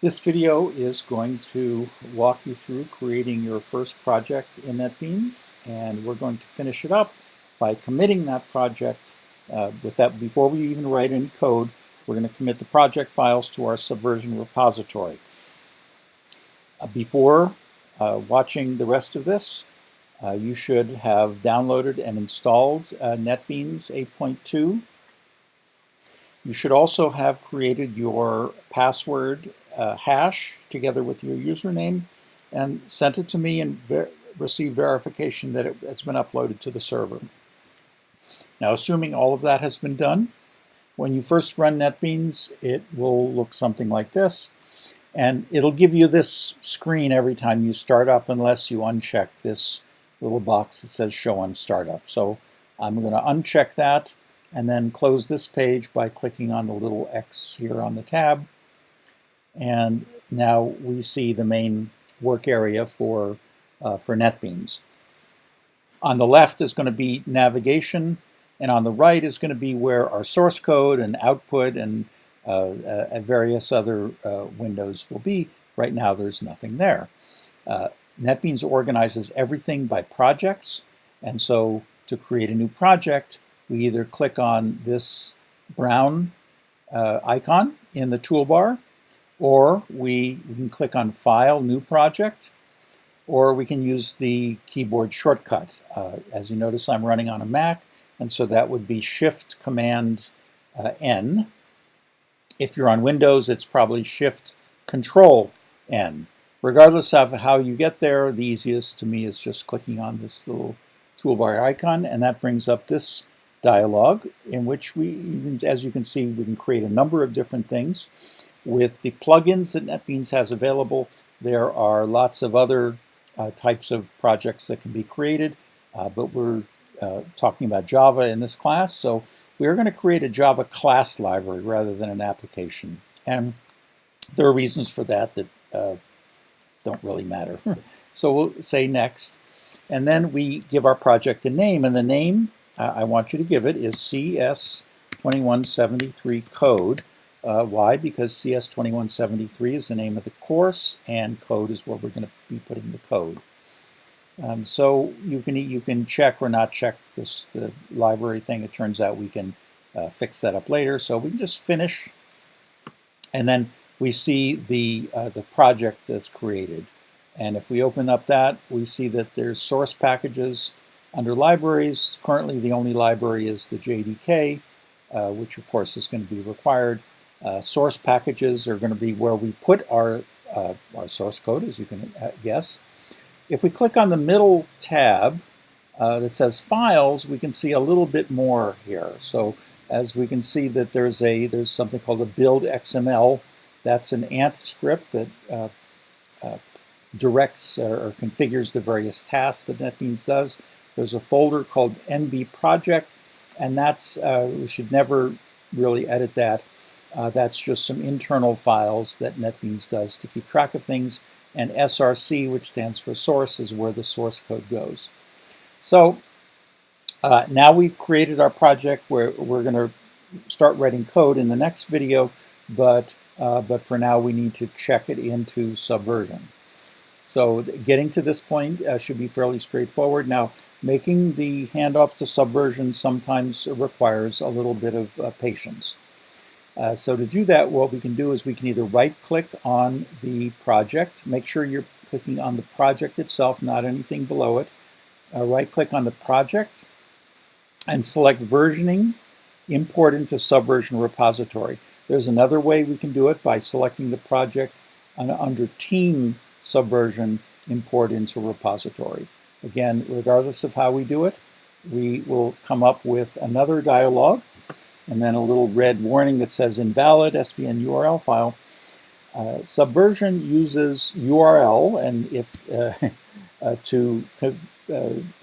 This video is going to walk you through creating your first project in Netbeans, and we're going to finish it up by committing that project. Before we even write any code, we're going to commit the project files to our Subversion repository. Before watching the rest of this, you should have downloaded and installed Netbeans 8.2. You should also have created your password hash together with your username and sent it to me and received verification that it's been uploaded to the server. Now, assuming all of that has been done, when you first run Netbeans, it will look something like this. And it'll give you this screen every time you start up unless you uncheck this little box that says Show on Startup. So I'm going to uncheck that and then close this page by clicking on the little X here on the tab. And now we see the main work area for Netbeans. On the left is going to be navigation, and on the right is going to be where our source code and output and various other windows will be. Right now there's nothing there. Netbeans organizes everything by projects, and so to create a new project, we either click on this brown icon in the toolbar, or we can click on File, New Project, or we can use the keyboard shortcut. As you notice, I'm running on a Mac, and so that would be Shift Command N. If you're on Windows, it's probably Shift Control N. Regardless of how you get there, the easiest to me is just clicking on this little toolbar icon, and that brings up this dialog in which as you can see, we can create a number of different things. With the plugins that Netbeans has available, there are lots of other types of projects that can be created, but we're talking about Java in this class, so we're going to create a Java class library rather than an application. And there are reasons for that don't really matter. So we'll say next, and then we give our project a name, and the name I want you to give it is CS2173 code. Why? Because CS2173 is the name of the course, and code is where we're going to be putting the code. So you can check or not check the library thing. It turns out we can fix that up later. So we can just finish, and then we see the project that's created. And if we open up that, we see that there's source packages under libraries. Currently, the only library is the JDK, which of course is going to be required. Source packages are going to be where we put our source code, as you can guess. If we click on the middle tab that says Files, we can see a little bit more here. So as we can see that there's something called a build XML. That's an Ant script that directs or configures the various tasks that Netbeans does. There's a folder called NB Project, and that's we should never really edit that. That's just some internal files that Netbeans does to keep track of things. And SRC, which stands for source, is where the source code goes. So now we've created our project where we're going to start writing code in the next video, but for now we need to check it into Subversion. So getting to this point should be fairly straightforward. Now, making the handoff to Subversion sometimes requires a little bit of patience. So to do that, what we can do is we can either right-click on the project. Make sure you're clicking on the project itself, not anything below it. Right-click on the project and select Versioning, Import into Subversion repository. There's another way we can do it by selecting the project and under Team Subversion, Import into Repository. Again, regardless of how we do it, we will come up with another dialog and then a little red warning that says invalid SVN URL file. Subversion uses URL and to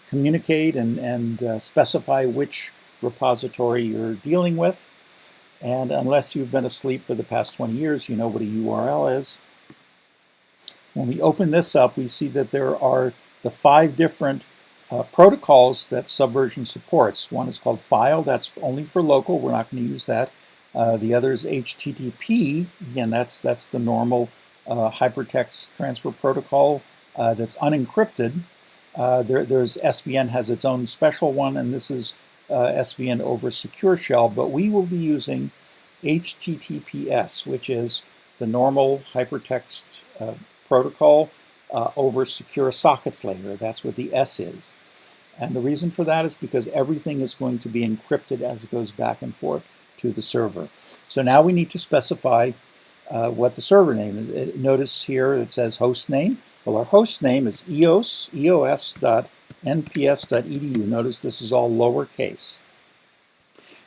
communicate and specify which repository you're dealing with. And unless you've been asleep for the past 20 years, you know what a URL is. When we open this up, we see that there are the 5 different protocols that Subversion supports. One is called File. That's only for local. We're not going to use that. The other is HTTP. Again, that's the normal hypertext transfer protocol that's unencrypted. There's SVN has its own special one, and this is SVN over Secure Shell, but we will be using HTTPS, which is the normal hypertext protocol over Secure Sockets Layer. That's what the S is. And the reason for that is because everything is going to be encrypted as it goes back and forth to the server. So now we need to specify what the server name is. Notice here it says host name. Well, our host name is eos.nps.edu. Notice this is all lowercase.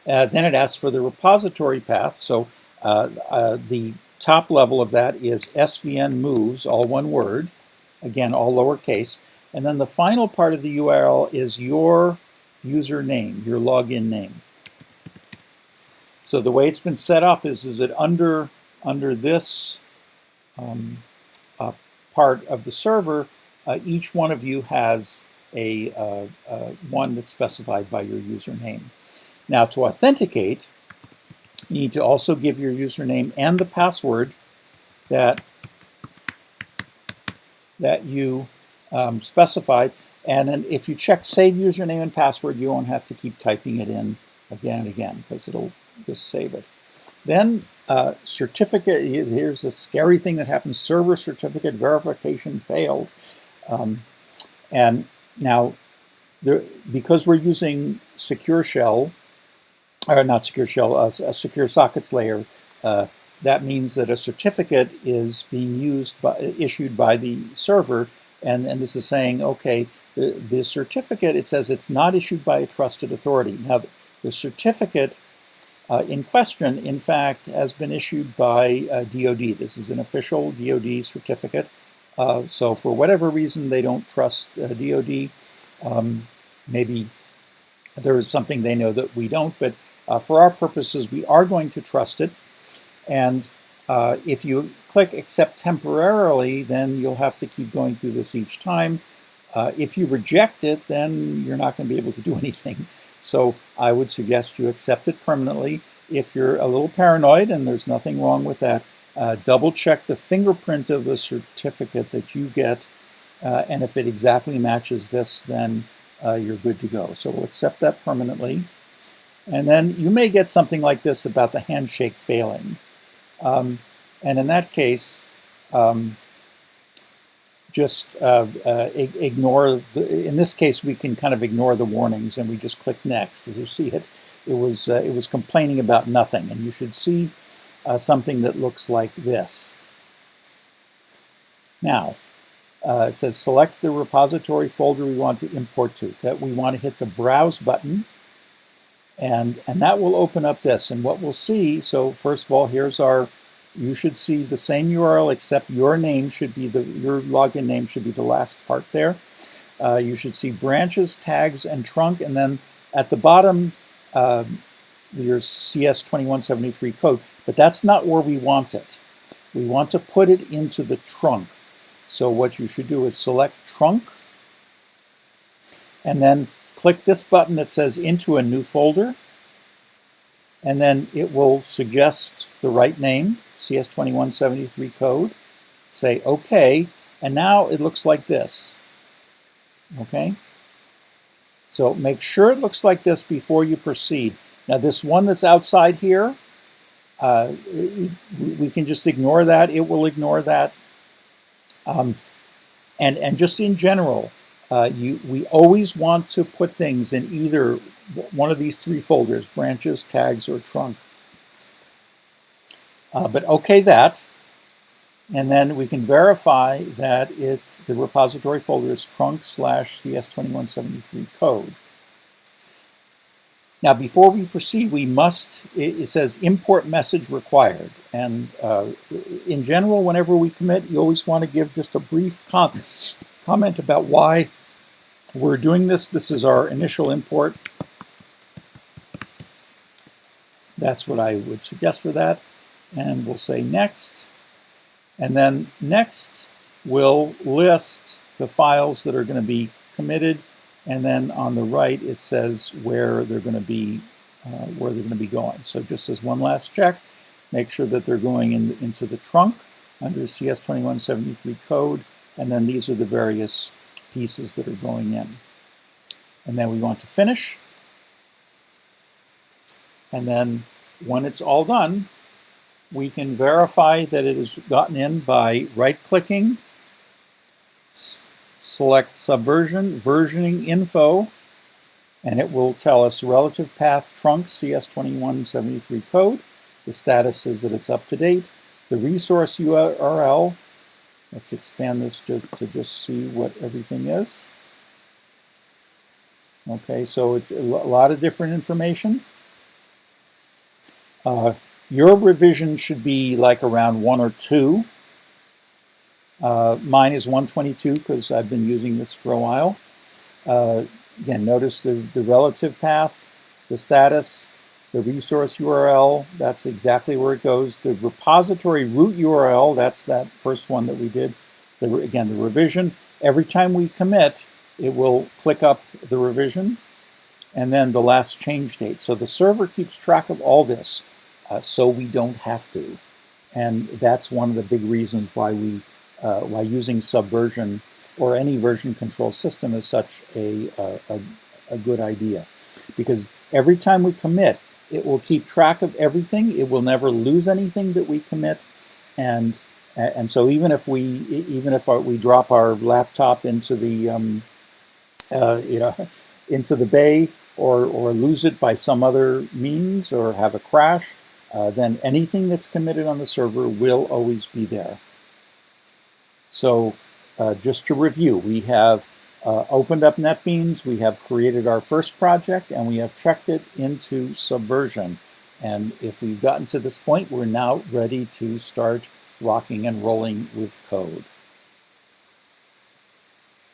Then it asks for the repository path. So the top level of that is svn moves, all one word, again, all lowercase. And then the final part of the URL is your username, your login name. So the way it's been set up is that under this part of the server, each one of you has a one that's specified by your username. Now, to authenticate, you need to also give your username and the password that you specified. And then if you check save username and password, you won't have to keep typing it in again and again because it'll just save it. Then certificate, here's the scary thing that happens, server certificate verification failed. And now, because we're using Secure Shell, or not Secure Shell, a Secure Sockets Layer, that means that a certificate is being issued by the server, and this is saying, okay, the certificate, it says it's not issued by a trusted authority. Now, the certificate in question, in fact, has been issued by DoD. This is an official DoD certificate. So for whatever reason, they don't trust DoD. Maybe there is something they know that we don't, but for our purposes, we are going to trust it. And if you click accept temporarily, then you'll have to keep going through this each time. If you reject it, then you're not going to be able to do anything. So I would suggest you accept it permanently. If you're a little paranoid, and there's nothing wrong with that, double check the fingerprint of the certificate that you get. And if it exactly matches this, then you're good to go. So we'll accept that permanently. And then you may get something like this about the handshake failing. And in that case, just ignore, in this case, we can kind of ignore the warnings and we just click next. As you see it was complaining about nothing. And you should see something that looks like this. Now, it says select the repository folder we want to import to. That we want to hit the browse button. And that will open up this. And what we'll see, so first of all, here's our, you should see the same URL except your name should be your login name should be the last part there. You should see branches, tags, and trunk, and then at the bottom, your CS2173 code. But that's not where we want it. We want to put it into the trunk. So what you should do is select trunk, and then click this button that says into a new folder, and then it will suggest the right name, CS2173 code. Say OK, and now it looks like this. Okay? So make sure it looks like this before you proceed. Now this one that's outside here, we can just ignore that. It will ignore that. And just in general, we always want to put things in either one of these three folders, branches, tags, or trunk. But OK that, and then we can verify that the repository folder is trunk/CS2173 code. Now, before we proceed, we must, it says import message required. And in general, whenever we commit, you always want to give just a brief comment about why we're doing this. This is our initial import. That's what I would suggest for that. And we'll say next. And then next will list the files that are going to be committed. And then on the right, it says where they're going to be going. So just as one last check, make sure that they're going into the trunk. under CS2173 code, and then these are the various pieces that are going in. And then we want to finish. And then when it's all done, we can verify that it is gotten in by right-clicking, select Subversion, Versioning Info, and it will tell us relative path trunk CS2173 code. The status is that it's up to date. The resource URL, let's expand this to just see what everything is. Okay, so it's a lot of different information. Your revision should be like around 1 or 2. Mine is 122 because I've been using this for a while. Again, notice the relative path, the status, the resource URL, that's exactly where it goes. The repository root URL, that's that first one that we did. Again, the revision. Every time we commit, it will click up the revision, and then the last change date. So the server keeps track of all this, so we don't have to. And that's one of the big reasons why why using Subversion or any version control system is such a good idea. Because every time we commit, it will keep track of everything. It will never lose anything that we commit. And so even if we drop our laptop into the into the bay or lose it by some other means or have a crash, then anything that's committed on the server will always be there. So just to review, we have opened up Netbeans, we have created our first project, and we have checked it into Subversion. And if we've gotten to this point, we're now ready to start rocking and rolling with code.